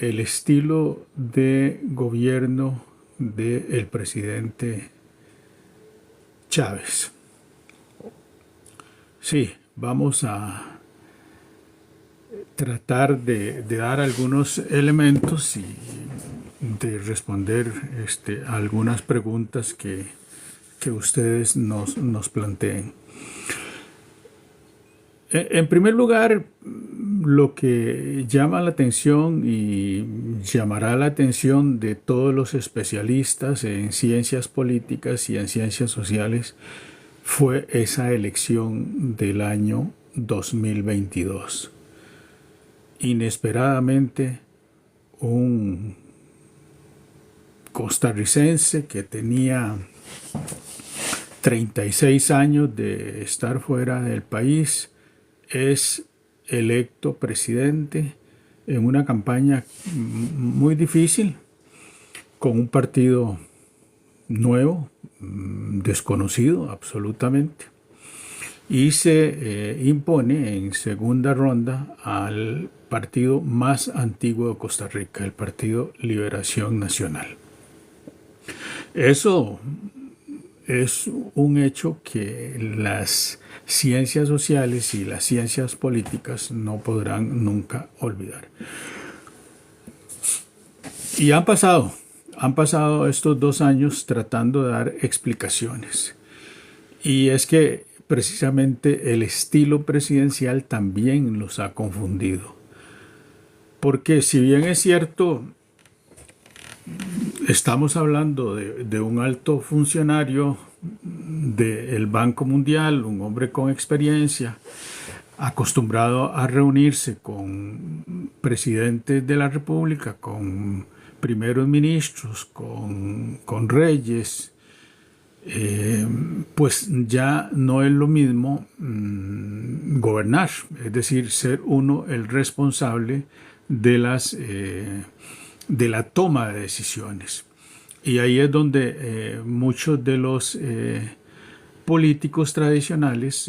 el estilo de gobierno del presidente Chávez. Sí, vamos a tratar de dar algunos elementos y de responder a algunas preguntas que ustedes nos planteen. En primer lugar, lo que llama la atención y llamará la atención de todos los especialistas en ciencias políticas y en ciencias sociales fue esa elección del año 2022. Inesperadamente, un costarricense que tenía 36 años de estar fuera del país es electo presidente en una campaña muy difícil, con un partido nuevo, desconocido absolutamente, y se impone en segunda ronda al partido más antiguo de Costa Rica, el Partido Liberación Nacional. Eso es un hecho que las ciencias sociales y las ciencias políticas no podrán nunca olvidar. Y han pasado estos 2 años tratando de dar explicaciones. Y es que precisamente el estilo presidencial también los ha confundido. Porque si bien es cierto, estamos hablando de un alto funcionario del Banco Mundial, un hombre con experiencia, acostumbrado a reunirse con presidentes de la República, con primeros ministros, con reyes, pues ya no es lo mismo gobernar, es decir, ser uno el responsable de la toma de decisiones. Y ahí es donde muchos de los políticos tradicionales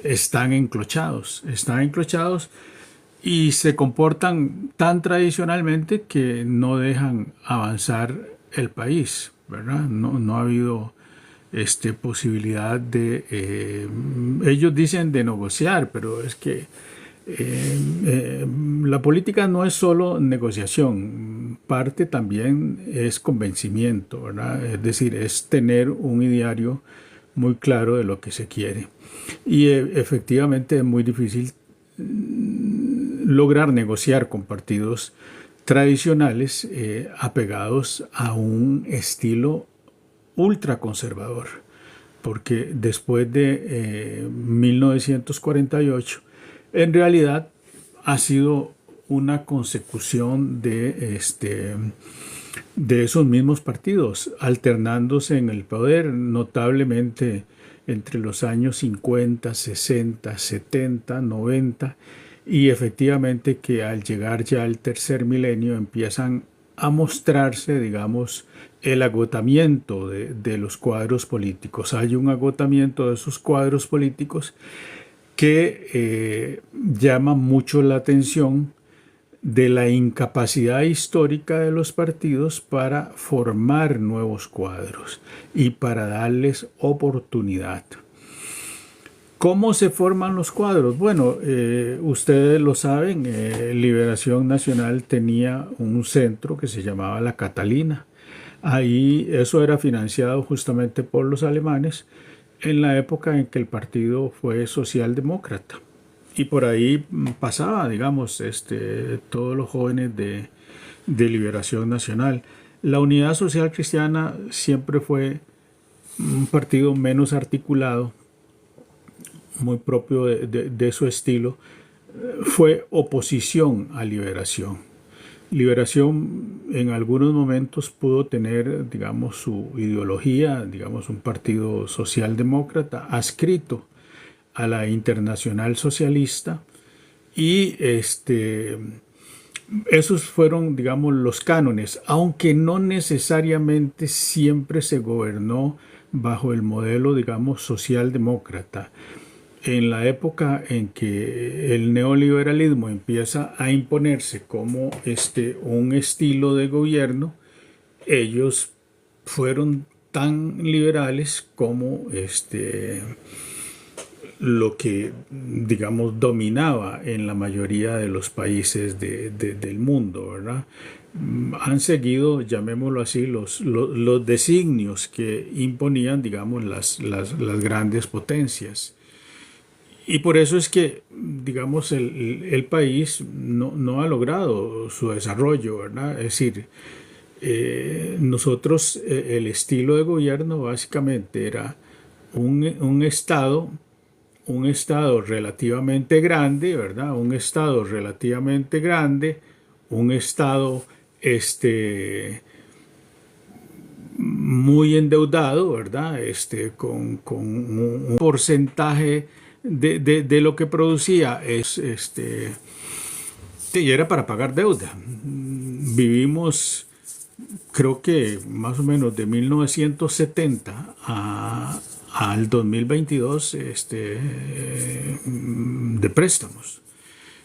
están enclochados y se comportan tan tradicionalmente que no dejan avanzar el país, ¿verdad? No ha habido posibilidad de, ellos dicen de negociar, pero es que la política no es solo negociación, parte también es convencimiento, ¿verdad? Es decir, es tener un ideario muy claro de lo que se quiere. Y efectivamente es muy difícil lograr negociar con partidos tradicionales apegados a un estilo ultraconservador, porque después de 1948 en realidad ha sido una consecución de esos mismos partidos, alternándose en el poder notablemente entre los años 50, 60, 70, 90, y efectivamente que al llegar ya al tercer milenio empiezan a mostrarse, digamos, el agotamiento de los cuadros políticos. Hay un agotamiento de esos cuadros políticos que llama mucho la atención de la incapacidad histórica de los partidos para formar nuevos cuadros y para darles oportunidad. ¿Cómo se forman los cuadros? Bueno, ustedes lo saben, Liberación Nacional tenía un centro que se llamaba La Catalina. Ahí eso era financiado justamente por los alemanes en la época en que el partido fue socialdemócrata. Y por ahí pasaba, digamos, todos los jóvenes de Liberación Nacional. La Unidad Social Cristiana siempre fue un partido menos articulado, muy propio de su estilo. Fue oposición a Liberación. Liberación en algunos momentos pudo tener, digamos, su ideología, digamos, un partido socialdemócrata adscrito a la Internacional Socialista, y esos fueron, digamos, los cánones, aunque no necesariamente siempre se gobernó bajo el modelo, digamos, socialdemócrata. en la época en que el neoliberalismo empieza a imponerse como un estilo de gobierno, ellos fueron tan liberales como lo que, digamos, dominaba en la mayoría de los países del mundo, ¿verdad? Han seguido, llamémoslo así, los designios que imponían, digamos, las grandes potencias. Y por eso es que, digamos, el país no ha logrado su desarrollo, ¿verdad? Es decir, nosotros, el estilo de gobierno básicamente era un Estado, un Estado relativamente grande, ¿verdad? Un Estado relativamente grande, un Estado muy endeudado, ¿verdad? Con un porcentaje de lo que producía y era para pagar deuda. Vivimos, creo que más o menos de 1970 al 2022 de préstamos.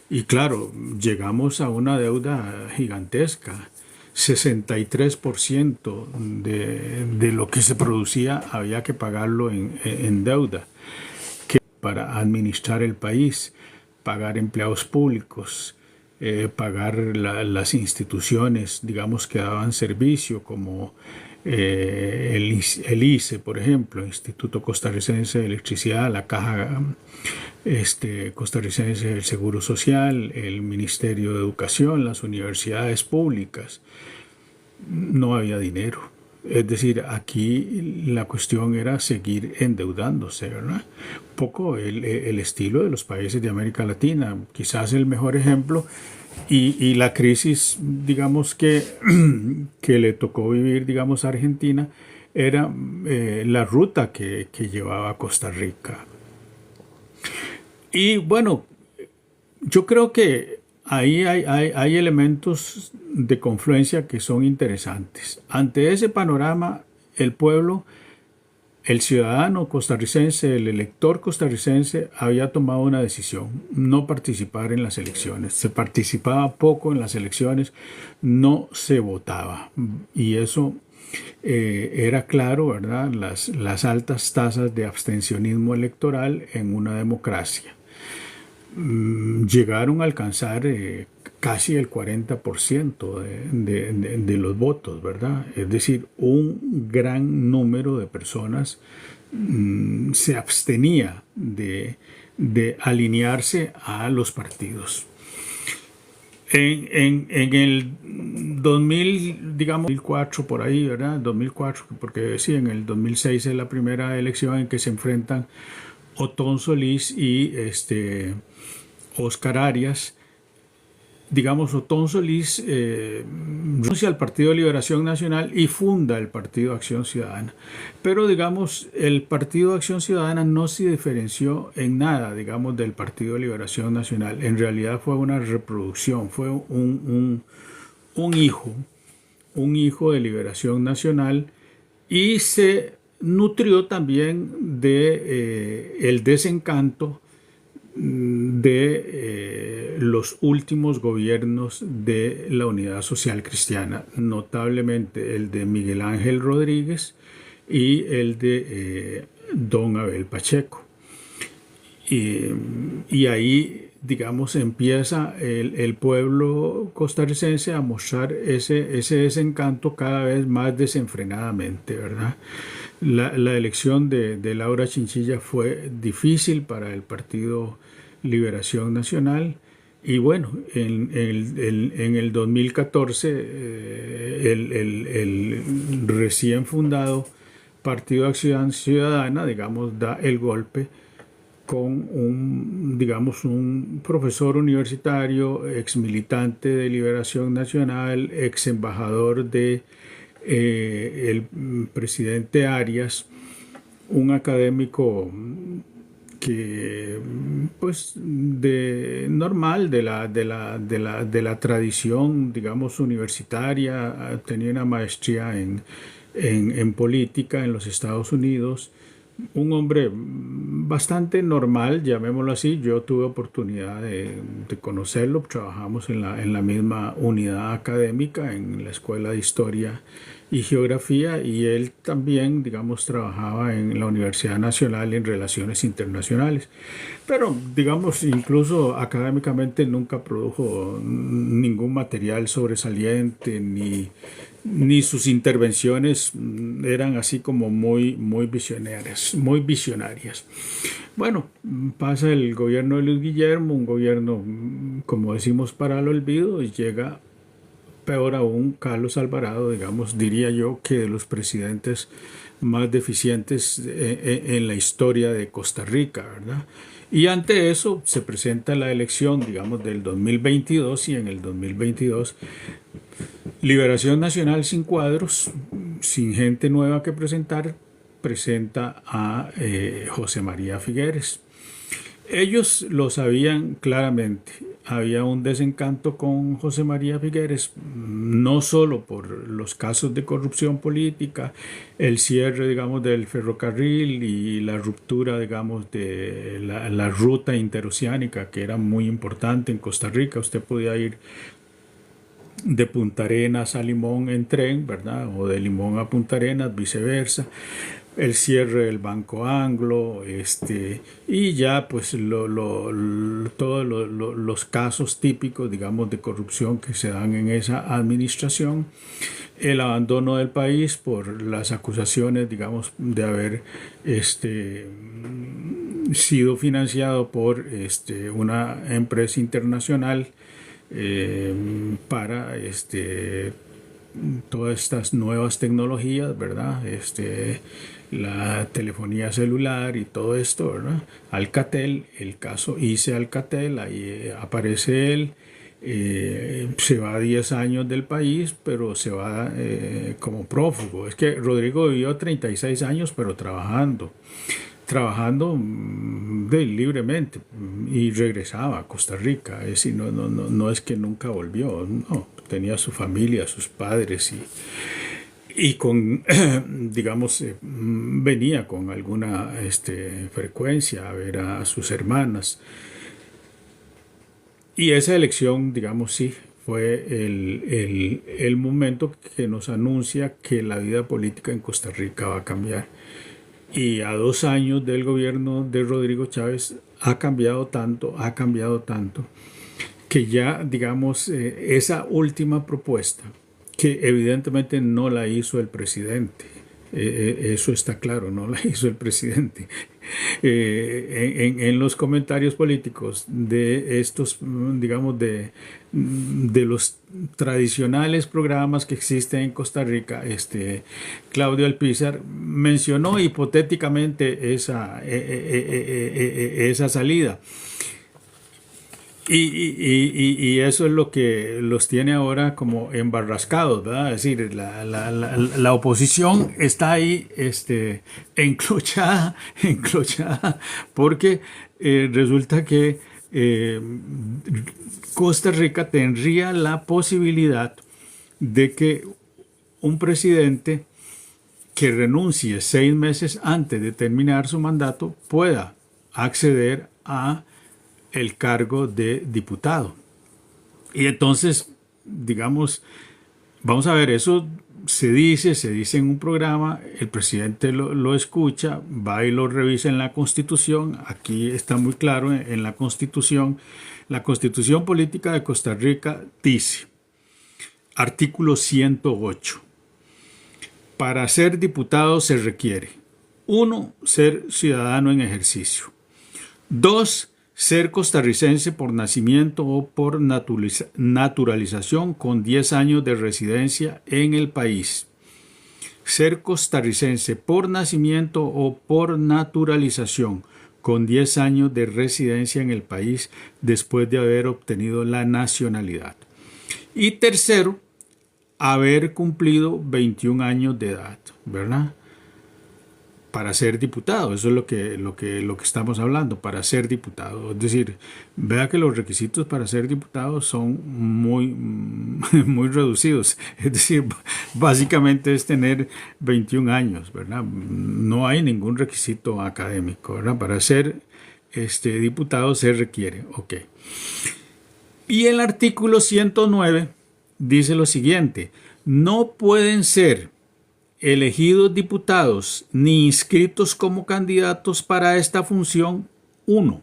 Y claro, llegamos a una deuda gigantesca. 63% de lo que se producía había que pagarlo en deuda para administrar el país, pagar empleados públicos, pagar las instituciones, digamos, que daban servicio, como el ICE, por ejemplo, Instituto Costarricense de Electricidad, la Caja Costarricense del Seguro Social, el Ministerio de Educación, las universidades públicas. No había dinero. Es decir, aquí la cuestión era seguir endeudándose, ¿verdad? Un poco el estilo de los países de América Latina, quizás el mejor ejemplo, y la crisis, digamos, que le tocó vivir, digamos, a Argentina, era la ruta que llevaba a Costa Rica. Y bueno, yo creo que ahí hay elementos de confluencia que son interesantes. Ante ese panorama, el pueblo, el ciudadano costarricense, el elector costarricense había tomado una decisión: no participar en las elecciones. Se participaba poco en las elecciones, no se votaba. Y eso era claro, ¿verdad? Las altas tasas de abstencionismo electoral en una democracia. Llegaron a alcanzar casi el 40% de los votos, ¿verdad? Es decir, un gran número de personas se abstenía de alinearse a los partidos. En el 2000, digamos, 2004 por ahí, ¿verdad? 2004, porque sí, en el 2006 es la primera elección en que se enfrentan Otón Solís y Oscar Arias. Digamos, Otón Solís renuncia al Partido de Liberación Nacional y funda el Partido Acción Ciudadana. Pero, digamos, el Partido Acción Ciudadana no se diferenció en nada, digamos, del Partido de Liberación Nacional. En realidad fue una reproducción, fue un hijo de Liberación Nacional, y se nutrió también de el desencanto de los últimos gobiernos de la Unidad Social Cristiana, notablemente el de Miguel Ángel Rodríguez y el de don Abel Pacheco. Y ahí, digamos, empieza el pueblo costarricense a mostrar ese desencanto cada vez más desenfrenadamente, ¿verdad? La elección de Laura Chinchilla fue difícil para el Partido Liberación Nacional, y bueno, en el 2014 el recién fundado Partido de Acción Ciudadana, digamos, da el golpe con un profesor universitario, ex militante de Liberación Nacional, ex embajador de el presidente Arias, un académico que, pues, normal de la tradición, digamos, universitaria. Tenía una maestría en política en los Estados Unidos, un hombre bastante normal, llamémoslo así. Yo tuve oportunidad de conocerlo, trabajamos en la misma unidad académica, en la Escuela de Historia y Geografía, y él también, digamos, trabajaba en la Universidad Nacional en Relaciones Internacionales. Pero, digamos, incluso académicamente nunca produjo ningún material sobresaliente, ni sus intervenciones eran así como muy visionarias, muy visionarias. Bueno, pasa el gobierno de Luis Guillermo, un gobierno, como decimos, para el olvido, y llega peor aún Carlos Alvarado, digamos, diría yo, que de los presidentes más deficientes en la historia de Costa Rica, ¿verdad? Y ante eso se presenta la elección, digamos, del 2022, y en el 2022 Liberación Nacional sin cuadros, sin gente nueva que presentar, presenta a José María Figueres. Ellos lo sabían claramente. Había un desencanto con José María Figueres, no solo por los casos de corrupción política, el cierre, digamos, del ferrocarril y la ruptura, digamos, de la ruta interoceánica, que era muy importante en Costa Rica. Usted podía ir de Punta Arenas a Limón en tren, ¿verdad? O de Limón a Punta Arenas, viceversa. El cierre del Banco Anglo, y ya pues todos los casos típicos, digamos, de corrupción que se dan en esa administración, el abandono del país por las acusaciones, digamos, de haber sido financiado por una empresa internacional para todas estas nuevas tecnologías, ¿verdad? La telefonía celular y todo esto, ¿verdad? Alcatel, el caso ICE Alcatel, ahí aparece él, se va 10 años del país, pero se va como prófugo. Es que Rodrigo vivió 36 años, pero trabajando libremente, y regresaba a Costa Rica. Es decir, no es que nunca volvió, no, tenía su familia, sus padres, y con, digamos, venía con alguna frecuencia a ver a sus hermanas. Y esa elección, digamos, sí, fue el momento que nos anuncia que la vida política en Costa Rica va a cambiar. Y a 2 años del gobierno de Rodrigo Chávez ha cambiado tanto, que ya, digamos, esa última propuesta, que evidentemente no la hizo el presidente, eso está claro, no la hizo el presidente. En los comentarios políticos de estos, digamos, de los tradicionales programas que existen en Costa Rica, Claudio Alpizar mencionó hipotéticamente esa salida. Y eso es lo que los tiene ahora como embarrascados, ¿verdad? Es decir, la oposición está ahí enclochada, porque resulta que Costa Rica tendría la posibilidad de que un presidente que renuncie 6 meses antes de terminar su mandato pueda acceder a el cargo de diputado. Y entonces, digamos, vamos a ver, eso se dice en un programa, el presidente lo escucha, va y lo revisa en la Constitución. Aquí está muy claro en la Constitución política de Costa Rica dice, artículo 108, para ser diputado se requiere: 1, ser ciudadano en ejercicio; 2, ser costarricense por nacimiento o por naturalización con 10 años de residencia en el país; ser costarricense por nacimiento o por naturalización con 10 años de residencia en el país después de haber obtenido la nacionalidad; y tercero, haber cumplido 21 años de edad, ¿verdad? para ser diputado. Eso es lo que estamos hablando, para ser diputado. Es decir, vea que los requisitos para ser diputado son muy reducidos. Es decir, básicamente es tener 21 años, ¿verdad? No hay ningún requisito académico, ¿verdad? Para ser diputado se requiere. Ok. Y el artículo 109 dice lo siguiente: no pueden ser elegidos diputados ni inscritos como candidatos para esta función: 1.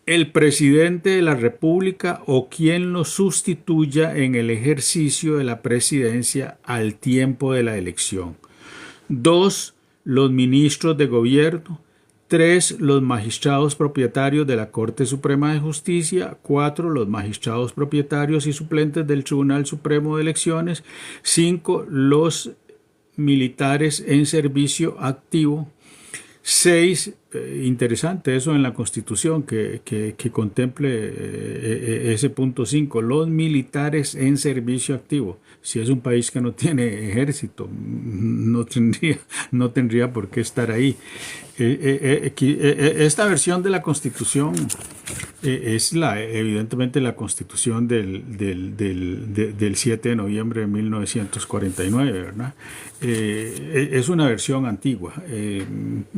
El presidente de la República o quien lo sustituya en el ejercicio de la presidencia al tiempo de la elección. 2. Los ministros de gobierno. 3. Los magistrados propietarios de la Corte Suprema de Justicia. 4. Los magistrados propietarios y suplentes del Tribunal Supremo de Elecciones. 5. Los militares en servicio activo. 6. Interesante eso en la Constitución, que contemple ese punto 5, los militares en servicio activo. Si es un país que no tiene ejército, no tendría por qué estar ahí. Esta versión de la Constitución es evidentemente la Constitución del 7 de noviembre de 1949, ¿verdad? Es una versión antigua.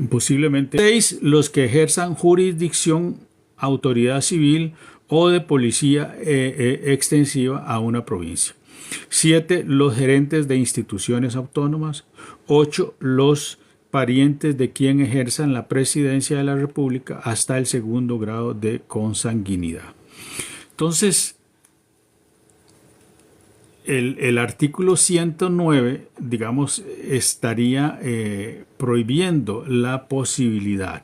Posiblemente 6. Los que ejerzan jurisdicción, autoridad civil o de policía extensiva a una provincia. 7. Los gerentes de instituciones autónomas. 8. Los parientes de quien ejerzan la presidencia de la República hasta el segundo grado de consanguinidad. Entonces, el artículo 109, digamos, estaría prohibiendo la posibilidad.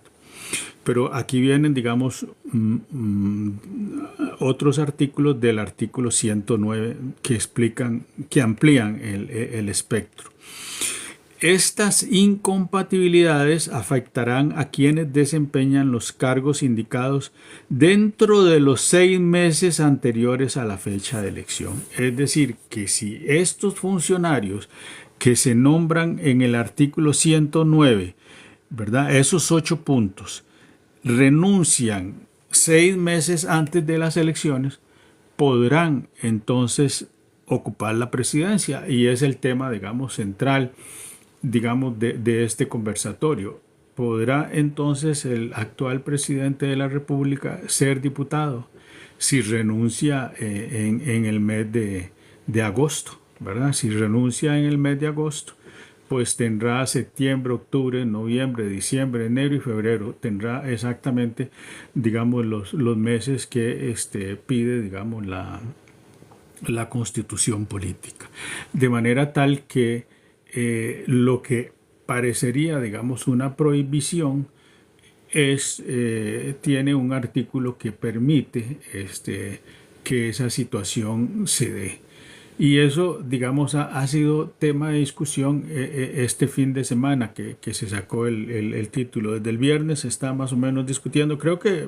Pero aquí vienen, digamos, otros artículos del artículo 109 que amplían el espectro. Estas incompatibilidades afectarán a quienes desempeñan los cargos indicados dentro de los 6 meses anteriores a la fecha de elección. Es decir, que si estos funcionarios que se nombran en el artículo 109, ¿verdad? Esos 8 puntos, renuncian 6 meses antes de las elecciones, podrán entonces ocupar la presidencia, y es el tema, digamos, central, digamos, de este conversatorio. ¿Podrá entonces el actual presidente de la República ser diputado si renuncia en el mes de agosto, ¿verdad? Si renuncia en el mes de agosto, pues tendrá septiembre, octubre, noviembre, diciembre, enero y febrero. Tendrá exactamente, digamos, los meses que pide, digamos, la Constitución política. De manera tal que lo que parecería, digamos, una prohibición tiene un artículo que permite que esa situación se dé. Y eso, digamos, ha sido tema de discusión este fin de semana que se sacó el título. Desde el viernes se está más o menos discutiendo. Creo que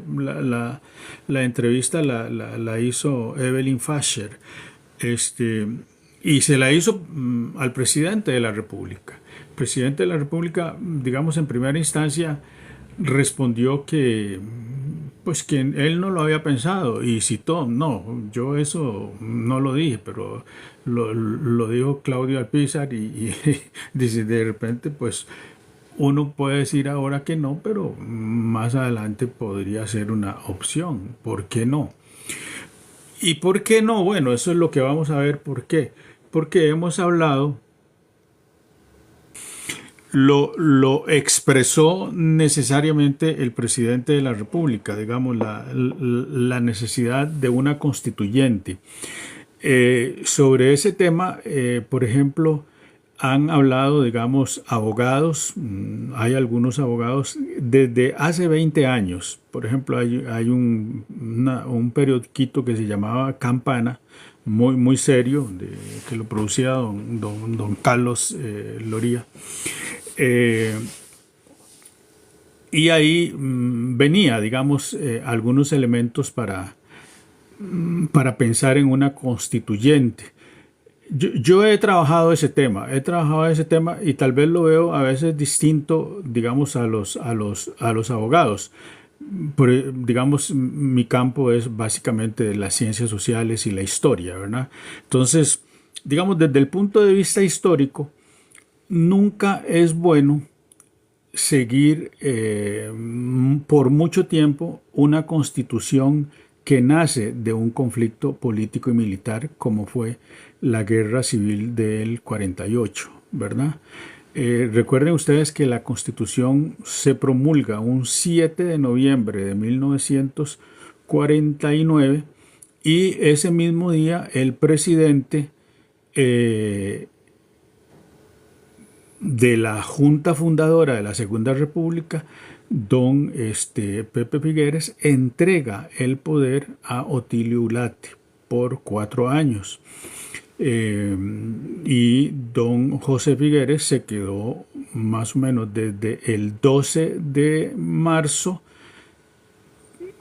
la entrevista la hizo Evelyn Fasher. Y se la hizo al presidente de la República. El presidente de la República, digamos, en primera instancia respondió que él no lo había pensado y citó: no, yo eso no lo dije, pero lo dijo Claudio Alpizar y dice, de repente, pues uno puede decir ahora que no, pero más adelante podría ser una opción. ¿Por qué no? ¿Y por qué no? Bueno, eso es lo que vamos a ver. ¿Por qué? Porque hemos hablado, lo expresó necesariamente el presidente de la República, digamos, la necesidad de una constituyente. Sobre ese tema, por ejemplo, han hablado, digamos, abogados. Hay algunos abogados desde hace 20 años. Por ejemplo, hay un periodiquito que se llamaba Campana, muy serio, que lo producía don Carlos Loría. Y ahí venía, digamos, algunos elementos para pensar en una constituyente. Yo he trabajado ese tema y tal vez lo veo a veces distinto, digamos, a los abogados. Digamos, mi campo es básicamente las ciencias sociales y la historia, ¿verdad? Entonces, digamos, desde el punto de vista histórico, nunca es bueno seguir por mucho tiempo una constitución que nace de un conflicto político y militar como fue la guerra civil del 48, ¿verdad? Recuerden ustedes que la constitución se promulga un 7 de noviembre de 1949 y ese mismo día el presidente de la Junta Fundadora de la Segunda República, don Pepe Figueres, entrega el poder a Otilio Ulate por 4 años. Y don José Figueres se quedó más o menos desde el 12 de marzo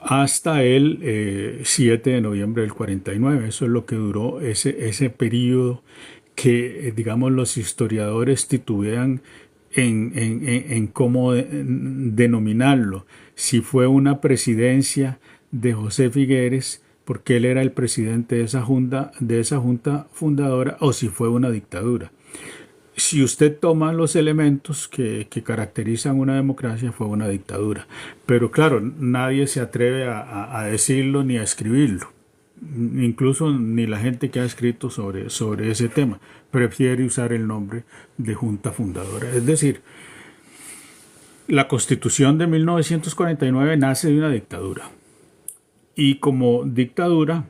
hasta el 7 de noviembre del 49. Eso es lo que duró ese periodo que, digamos, los historiadores titubean en cómo denominarlo. Si fue una presidencia de José Figueres, porque él era el presidente de esa junta fundadora, o si fue una dictadura. Si usted toma los elementos que caracterizan una democracia, fue una dictadura. Pero claro, nadie se atreve a decirlo ni a escribirlo. Incluso ni la gente que ha escrito sobre ese tema prefiere usar el nombre de junta fundadora. Es decir, la Constitución de 1949 nace de una dictadura. Y como dictadura,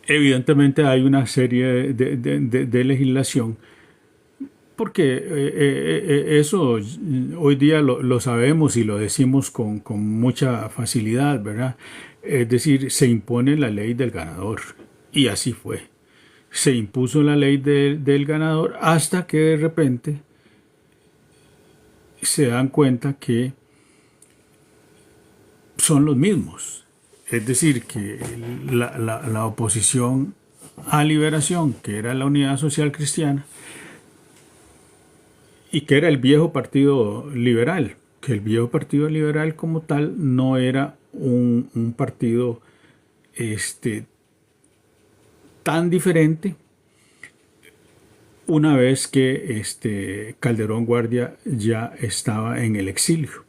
evidentemente hay una serie de legislación, porque eso hoy día lo sabemos y lo decimos con mucha facilidad, ¿verdad? Es decir, se impone la ley del ganador. Y así fue. Se impuso la ley del ganador hasta que de repente se dan cuenta que son los mismos. Es decir, que la oposición a liberación, que era la Unidad Social Cristiana, y que era el viejo Partido Liberal, que el viejo Partido Liberal como tal no era un partido tan diferente una vez que Calderón Guardia ya estaba en el exilio.